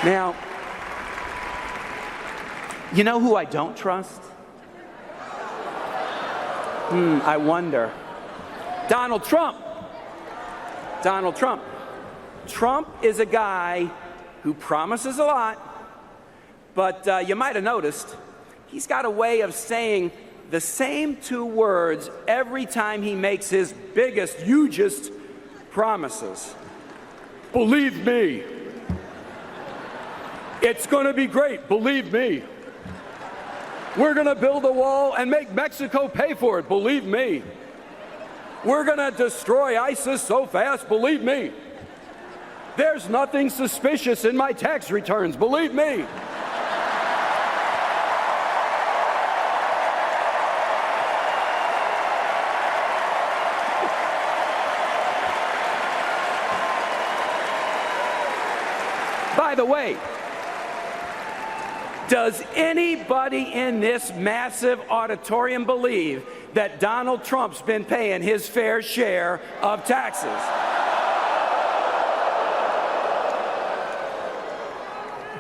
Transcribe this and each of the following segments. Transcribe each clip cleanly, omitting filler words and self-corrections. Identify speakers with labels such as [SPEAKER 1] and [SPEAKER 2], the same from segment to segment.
[SPEAKER 1] Now, you know who I don't trust? I wonder. Donald Trump. Donald Trump. Trump is a guy who promises a lot, but you might have noticed he's got a way of saying the same two words every time he makes his biggest, hugest promises. Believe me. It's going to be great, believe me. We're going to build a wall and make Mexico pay for it, believe me. We're going to destroy ISIS so fast, believe me. There's nothing suspicious in my tax returns, believe me. By the way, does anybody in this massive auditorium believe that Donald Trump's been paying his fair share of taxes?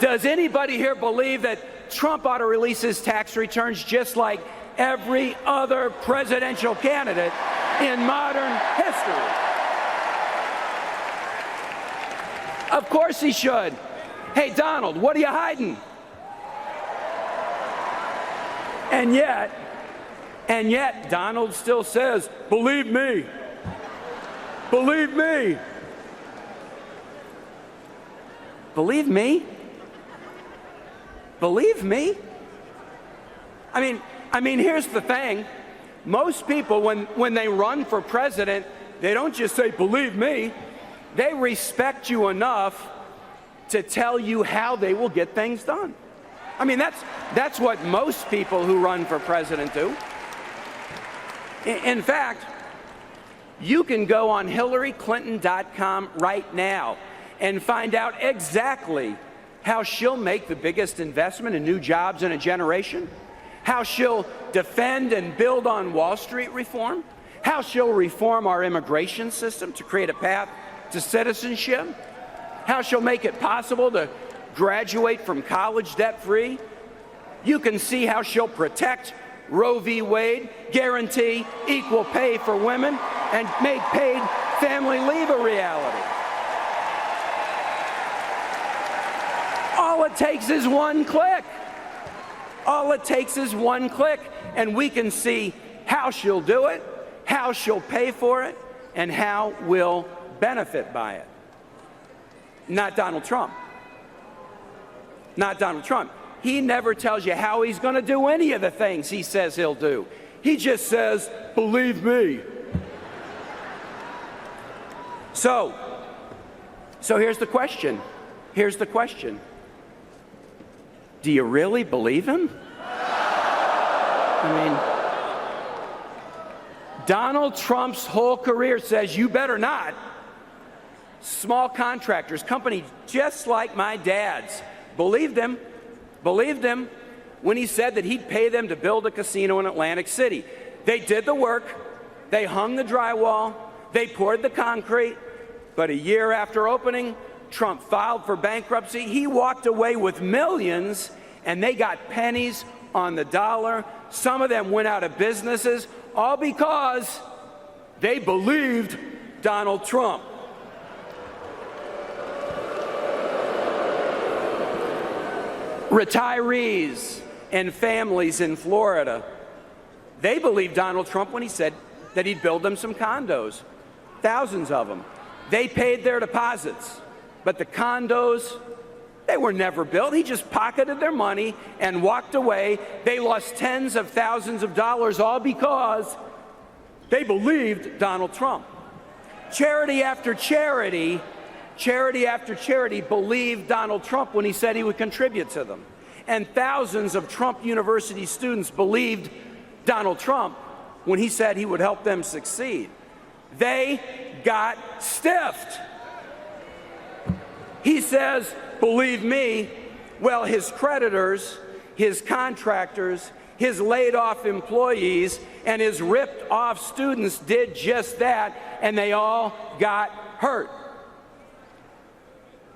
[SPEAKER 1] Does anybody here believe that Trump ought to release his tax returns just like every other presidential candidate in modern history? Of course he should. Hey, Donald, what are you hiding? And yet, Donald still says, believe me. Believe me. Believe me? Believe me? I mean, here's the thing. Most people, when they run for president, they don't just say, believe me. They respect you enough to tell you how they will get things done. I mean, that's what most people who run for president do. In fact, you can go on HillaryClinton.com right now and find out exactly how she'll make the biggest investment in new jobs in a generation, how she'll defend and build on Wall Street reform, how she'll reform our immigration system to create a path to citizenship, how she'll make it possible to graduate from college debt-free. You can see how she'll protect Roe v. Wade, guarantee equal pay for women, and make paid family leave a reality. All it takes is one click. All it takes is one click, and we can see how she'll do it, how she'll pay for it, and how we'll benefit by it. Not Donald Trump. Not Donald Trump. He never tells you how he's going to do any of the things he says he'll do. He just says, believe me. So here's the question. Here's the question. Do you really believe him? I mean, Donald Trump's whole career says you better not. Small contractors, companies just like my dad's, believed him when he said that he'd pay them to build a casino in Atlantic City. They did the work, they hung the drywall, they poured the concrete, but a year after opening, Trump filed for bankruptcy. He walked away with millions, and they got pennies on the dollar. Some of them went out of businesses, all because they believed Donald Trump. Retirees and families in Florida, they believed Donald Trump when he said that he'd build them some condos, thousands of them. They paid their deposits, but the condos, they were never built. He just pocketed their money and walked away. They lost tens of thousands of dollars, all because they believed Donald Trump. Charity after charity believed Donald Trump when he said he would contribute to them. And thousands of Trump University students believed Donald Trump when he said he would help them succeed. They got stiffed. He says, believe me. Well, his creditors, his contractors, his laid-off employees, and his ripped-off students did just that, and they all got hurt.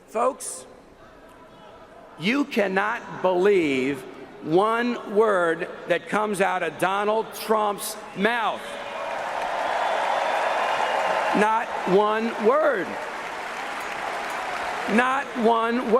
[SPEAKER 1] Folks, You cannot believe one word that comes out of Donald Trump's mouth. Not one word. Not one word.